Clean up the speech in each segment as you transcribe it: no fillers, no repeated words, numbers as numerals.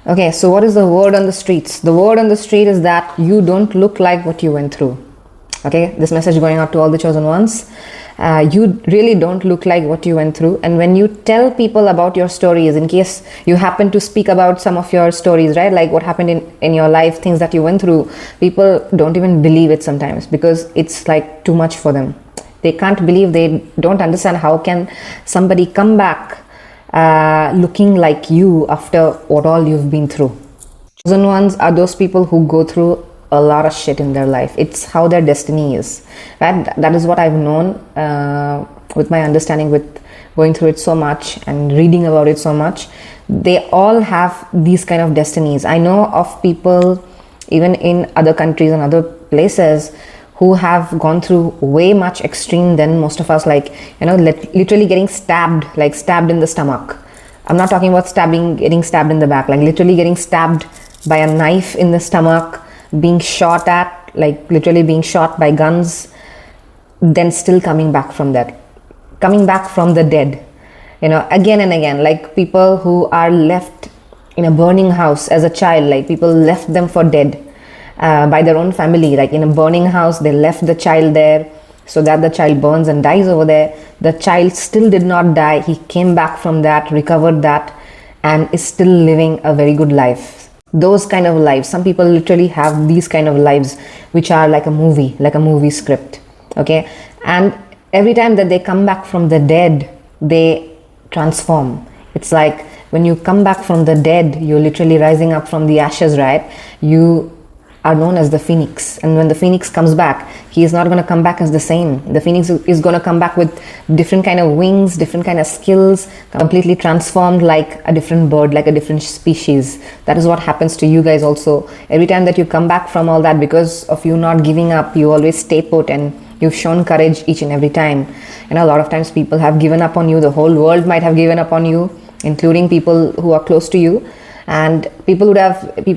Okay, so what is the word on the streets? The word on the street is that you don't look like what you went through. Okay, this message going out to all the chosen ones. You really don't look like what you went through. And when you tell people about your stories, in case you happen to speak about some of your stories, right, like what happened in your life, things that you went through, people don't even believe it sometimes because it's like too much for them. They can't believe, they don't understand how can somebody come back looking like you after what all you've been through. Chosen ones are those people who go through a lot of shit in their life. It's how their destiny is, right? That is what I've known with my understanding, with going through it so much and reading about it so much. They all have these kind of destinies. I know of people even in other countries and other places who have gone through way much extreme than most of us, like, you know, literally getting stabbed, like stabbed in the stomach. I'm not talking about getting stabbed in the back, like literally getting stabbed by a knife in the stomach, being shot at, like literally being shot by guns, then still coming back from that, coming back from the dead, you know, again and again. Like people who are left in a burning house as a child, like people left them for dead by their own family, like in a burning house, they left the child there so that the child burns and dies over there. The child still did not die. He came back from that, recovered that, and is still living a very good life. Those kind of lives, some people literally have these kind of lives which are like a movie script. Okay, and every time that they come back from the dead, they transform. It's like when you come back from the dead, you're literally rising up from the ashes, right? You are known as the phoenix, and when the phoenix comes back, he is not going to come back as the same. The phoenix is going to come back with different kind of wings, different kind of skills, completely transformed, like a different bird, like a different species. That is what happens to you guys also. Every time that you come back from all that, because of you not giving up, you always stay put, and you've shown courage each and every time. And a lot of times people have given up on you. The whole world might have given up on you, including people who are close to you, and people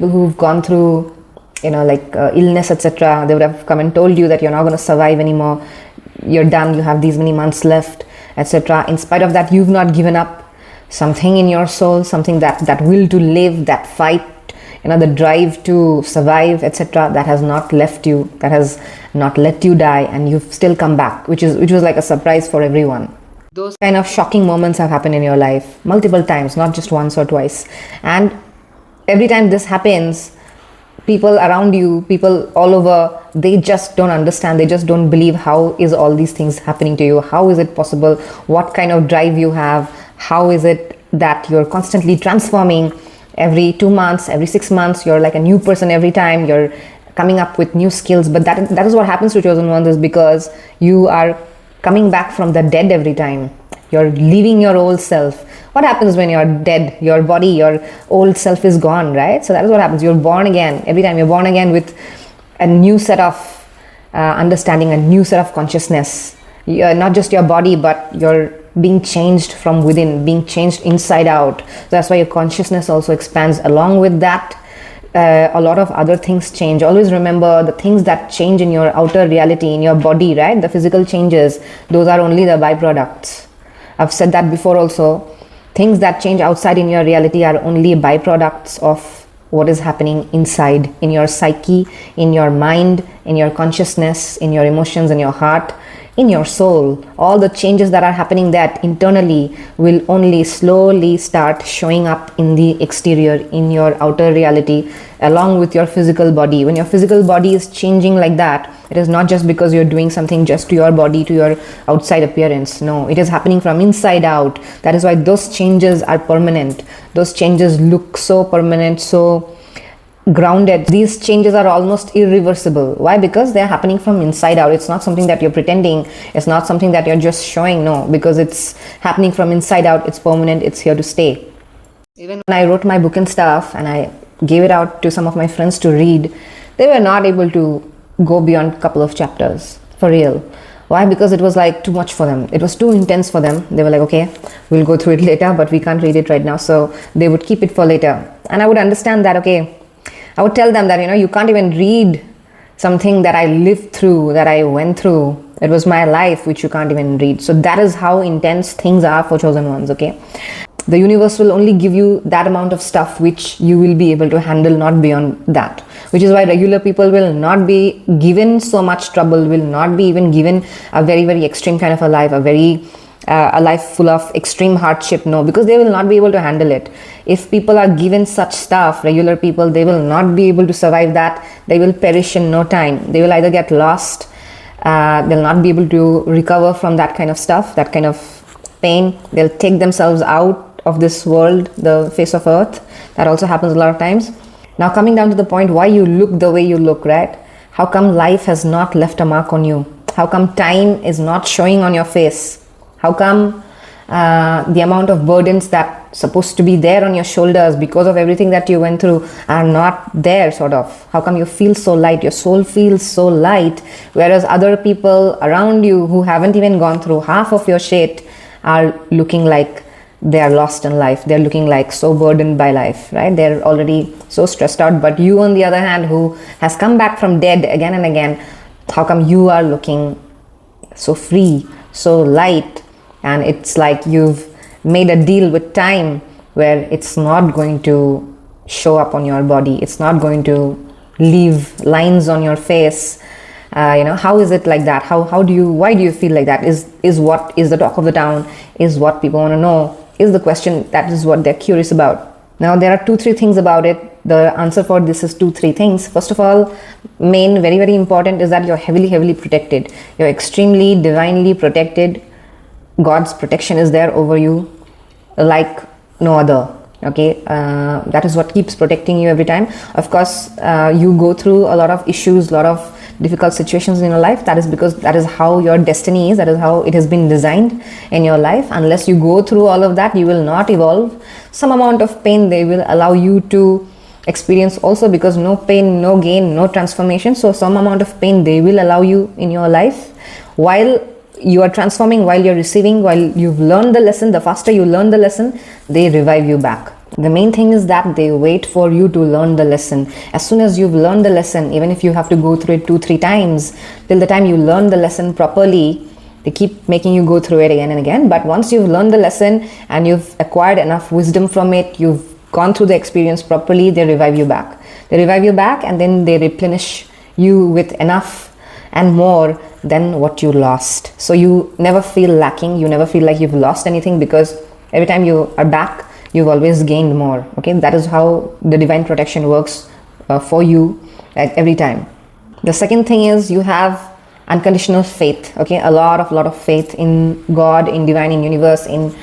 who've gone through, you know, like illness, etc. They would have come and told you that you're not going to survive anymore, you're done, you have these many months left, etc. In spite of that, you've not given up. Something in your soul, something that will to live, that fight, you know, the drive to survive, etc., that has not left you, that has not let you die, and you've still come back, which was like a surprise for everyone. Those kind of shocking moments have happened in your life multiple times, not just once or twice. And every time this happens, people around you, people all over, they just don't understand, they just don't believe how is all these things happening to you, how is it possible, what kind of drive you have, how is it that you're constantly transforming. Every 2 months, every 6 months, you're like a new person every time, you're coming up with new skills. But that is what happens to chosen ones, is because you are coming back from the dead every time. You're leaving your old self. What happens when you're dead? Your body, your old self is gone, right? So that is what happens. You're born again. Every time you're born again with a new set of understanding, a new set of consciousness. You're not just your body, but you're being changed from within, being changed inside out. So that's why your consciousness also expands. Along with that, a lot of other things change. Always remember, the things that change in your outer reality, in your body, right? The physical changes, those are only the byproducts. I've said that before also. Things that change outside in your reality are only byproducts of what is happening inside, in your psyche, in your mind, in your consciousness, in your emotions, in your heart, in your soul. All the changes that are happening that internally will only slowly start showing up in the exterior, in your outer reality, along with your physical body. When your physical body is changing like that, it is not just because you're doing something just to your body, to your outside appearance. No, it is happening from inside out. That is why those changes are permanent. Those changes look so permanent, so grounded. These changes are almost irreversible. Why? Because they're happening from inside out. It's not something that you're pretending. It's not something that you're just showing. No, because it's happening from inside out. It's permanent. It's here to stay. Even when I wrote my book and stuff, and I gave it out to some of my friends to read, they were not able to go beyond a couple of chapters, for real. Why? Because it was like too much for them. It was too intense for them. They were like, okay, we'll go through it later, but we can't read it right now. So they would keep it for later. And I would understand that, okay, I would tell them that, you know, you can't even read something that I lived through, that I went through. It was my life, which you can't even read. So that is how intense things are for chosen ones, okay? The universe will only give you that amount of stuff which you will be able to handle, not beyond that. Which is why regular people will not be given so much trouble, will not be even given a very, very extreme kind of a life, a life full of extreme hardship. No, because they will not be able to handle it. If people are given such stuff, regular people, they will not be able to survive that. They will perish in no time. They will either get lost, they'll not be able to recover from that kind of stuff, that kind of pain. They'll take themselves out of this world, the face of earth. That also happens a lot of times. Now coming down to the point why you look the way you look, right? How come life has not left a mark on you? How come time is not showing on your face? How come the amount of burdens that supposed to be there on your shoulders because of everything that you went through are not there, sort of? How come you feel so light? Your soul feels so light, whereas other people around you who haven't even gone through half of your shit are looking like they are lost in life. They're looking like so burdened by life, right? They're already so stressed out. But you, on the other hand, who has come back from dead again and again, how come you are looking so free, so light? And it's like you've made a deal with time where it's not going to show up on your body. It's not going to leave lines on your face. How is it like that? Why do you feel like that? Is what is the talk of the town? Is what people want to know? Is the question, that is what they're curious about. Now there are 2-3 things about it. The answer for this is 2-3 things. First of all, main, very, very important is that you're heavily, heavily protected. You're extremely divinely protected. God's protection is there over you like no other. Okay, that is what keeps protecting you every time. Of course, you go through a lot of issues, a lot of difficult situations in your life. That is because that is how your destiny is. That is how it has been designed in your life. Unless you go through all of that, you will not evolve. Some amount of pain they will allow you to experience also, because no pain, no gain, no transformation. So some amount of pain they will allow you in your life while you are transforming, while you're receiving, while you've learned the lesson. The faster you learn the lesson, they revive you back. The main thing is that they wait for you to learn the lesson. As soon as you've learned the lesson, even if you have to go through it 2-3 times, till the time you learn the lesson properly, they keep making you go through it again and again. But once you've learned the lesson and you've acquired enough wisdom from it, you've gone through the experience properly, they revive you back. They revive you back, and then they replenish you with enough and more than what you lost. So you never feel lacking. You never feel like you've lost anything, because every time you are back, you've always gained more. Okay, that is how the divine protection works for you every time. The second thing is you have unconditional faith. Okay, a lot of faith in God, in divine, in universe, in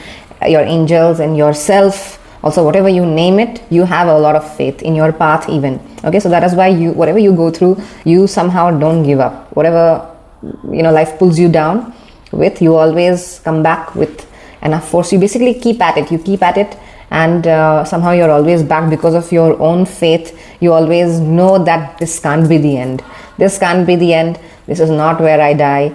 your angels, and yourself. Also, whatever you name it, you have a lot of faith in your path even. Okay, so that is why whatever you go through, you somehow don't give up. Whatever life pulls you down with, you always come back with enough force. You basically keep at it. You keep at it, and somehow you're always back because of your own faith. You always know that this can't be the end. This can't be the end. This is not where I die.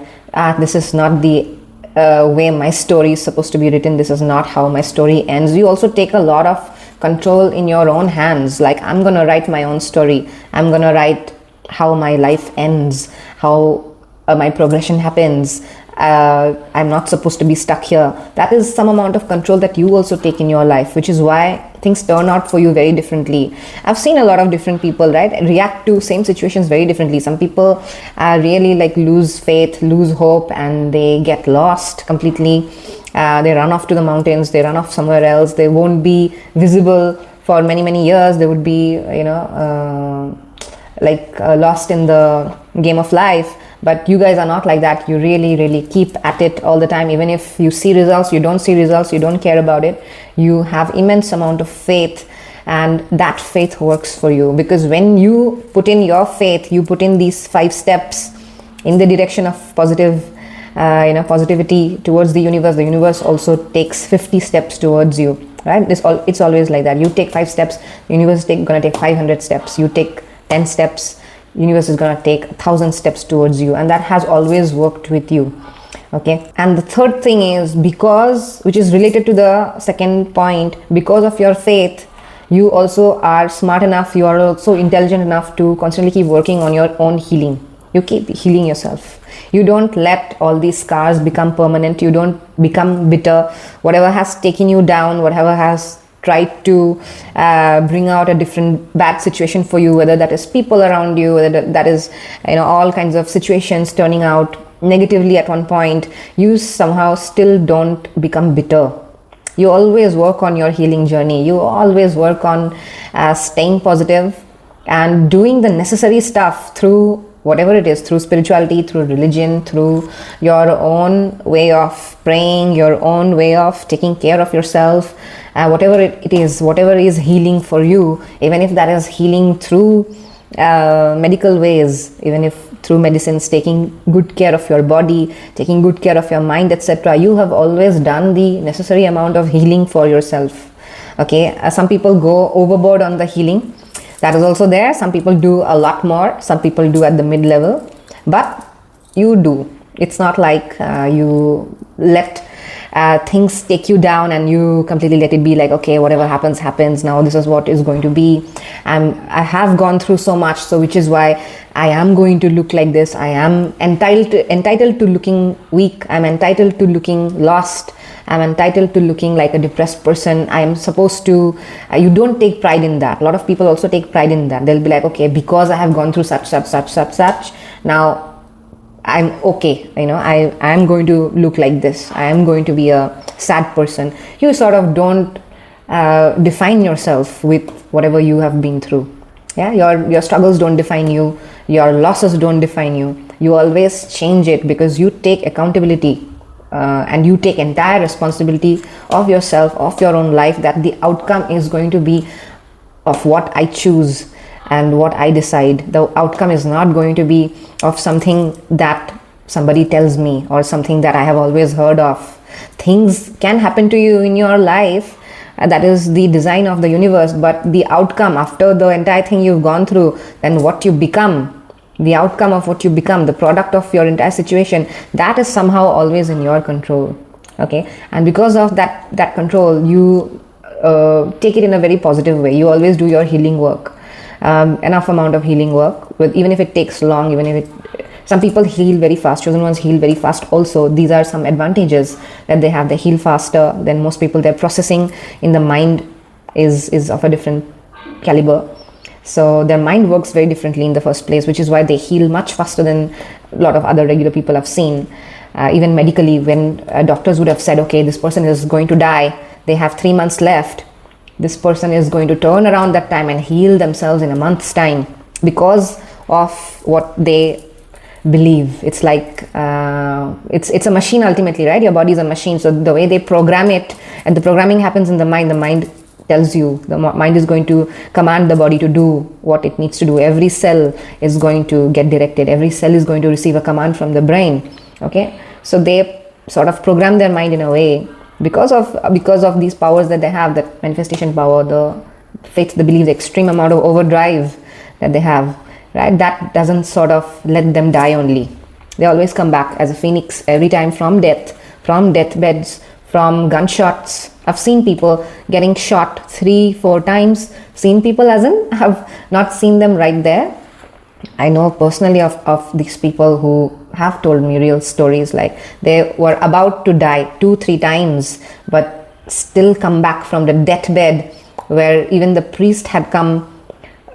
This is not the way my story is supposed to be written. This is not how my story ends. You also take a lot of control in your own hands. Like, I'm gonna write my own story. I'm gonna write how my life ends, how my progression happens. I'm not supposed to be stuck here. That is some amount of control that you also take in your life, which is why things turn out for you very differently. I've seen a lot of different people, right, react to same situations very differently. Some people really lose faith, lose hope, and they get lost completely. They run off to the mountains, they run off somewhere else. They won't be visible for many years. They would be lost in the game of life. But you guys are not like that. You really keep at it all the time. Even if you see results, you don't see results, you don't care about it. You have immense amount of faith, and that faith works for you. Because when you put in your faith, you put in these 5 steps in the direction of positivity towards the universe. The universe also takes 50 steps towards you, right? It's always like that. You take 5 steps, the universe is gonna take 500 steps. You take 10 steps, universe is going to take 1,000 steps towards you, and that has always worked with you. Okay, and the third thing is, which is related to the second point, because of your faith, you also are smart enough, you are also intelligent enough to constantly keep working on your own healing. You keep healing yourself. You don't let all these scars become permanent. You don't become bitter. Whatever has taken you down, whatever has tried to bring out a different bad situation for you, whether that is people around you, whether that is, all kinds of situations turning out negatively at one point, you somehow still don't become bitter. You always work on your healing journey. You always work on staying positive and doing the necessary stuff through whatever it is, through spirituality, through religion, through your own way of praying, your own way of taking care of yourself, whatever it is, whatever is healing for you, even if that is healing through medical ways, even if through medicines, taking good care of your body, taking good care of your mind, etc. You have always done the necessary amount of healing for yourself. Okay, some people go overboard on the healing. That is also there. Some people do a lot more. Some people do at the mid-level. But you do. It's not like you let things take you down and you completely let it be like, okay, whatever happens, happens. Now this is what is going to be. I have gone through so much, so which is why I am going to look like this. I am entitled to looking weak. I'm entitled to looking lost. I'm entitled to looking like a depressed person. I am supposed to, you don't take pride in that. A lot of people also take pride in that. They'll be like, okay, because I have gone through such, now I'm okay. I am going to look like this. I am going to be a sad person. You sort of don't define yourself with whatever you have been through. Yeah, your struggles don't define you. Your losses don't define you. You always change it because you take accountability. And you take entire responsibility of yourself, of your own life, that the outcome is going to be of what I choose and what I decide. The outcome is not going to be of something that somebody tells me or something that I have always heard of. Things can happen to you in your life. That is the design of the universe, but the outcome after the entire thing you've gone through, then what you become, the outcome of what you become, the product of your entire situation, that is somehow always in your control. Okay, and because of that control, you take it in a very positive way. You always do your healing work, enough amount of healing work, even if it takes long, even if some people heal very fast. Chosen ones heal very fast also. These are some advantages that they have. They heal faster than most people. Their processing in the mind is of a different caliber. So their mind works very differently in the first place, which is why they heal much faster than a lot of other regular people I've seen. Even medically, when doctors would have said, okay, this person is going to die, they have 3 months left, this person is going to turn around that time and heal themselves in a month's time because of what they believe. It's like it's a machine ultimately, right? Your body is a machine. So the way they program it, and the programming happens in the mind tells you, the mind is going to command the body to do what it needs to do. Every cell is going to get directed. Every cell is going to receive a command from the brain. Okay, so they sort of program their mind in a way because of these powers that they have, that manifestation power, the faith, the belief, the extreme amount of overdrive that they have, right? That doesn't sort of let them die only. They always come back as a phoenix every time from death, from deathbeds, from gunshots. I've seen people getting shot 3-4 times. Seen people as in, have not seen them right there. I know personally of these people who have told me real stories, like they were about to die 2-3 times, but still come back from the deathbed, where even the priest had come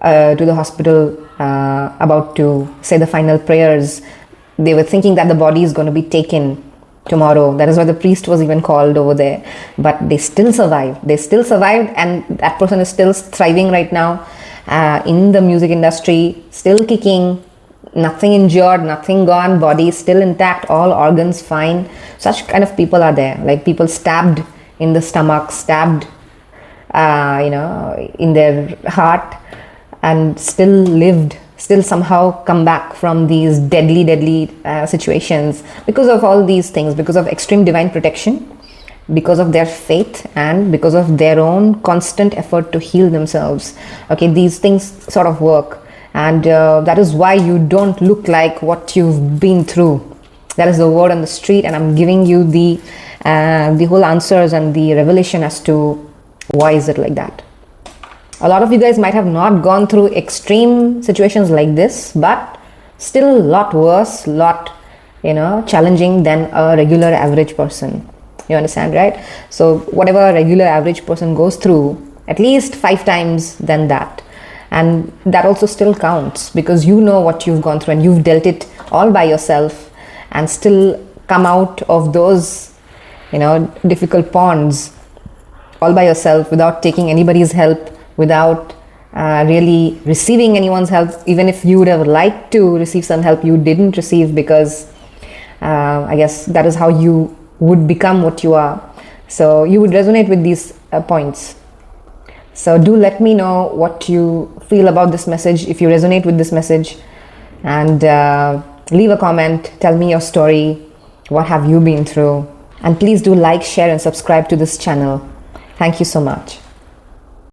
to the hospital about to say the final prayers. They were thinking that the body is going to be taken tomorrow. That is why the priest was even called over there, but they still survived. And that person is still thriving right now in the music industry, still kicking, nothing injured, nothing gone, body still intact, all organs fine. Such kind of people are there, like people stabbed in the stomach, stabbed in their heart, and still lived, still somehow come back from these deadly situations because of all these things, because of extreme divine protection, because of their faith, and because of their own constant effort to heal themselves. Okay, these things sort of work, and that is why you don't look like what you've been through. That is the word on the street, and I'm giving you the whole answers and the revelation as to why is it like that. A lot of you guys might have not gone through extreme situations like this, but still a lot worse, lot, challenging than a regular average person. You understand, right? So whatever a regular average person goes through, at least 5 times than that. And that also still counts, because you know what you've gone through and you've dealt it all by yourself, and still come out of those, difficult ponds all by yourself, without taking anybody's help, without really receiving anyone's help. Even if you would have liked to receive some help, you didn't receive, because I guess that is how you would become what you are. So you would resonate with these points. So do let me know what you feel about this message, if you resonate with this message, and leave a comment. Tell me your story. What have you been through? And please do like, share, and subscribe to this channel. Thank you so much.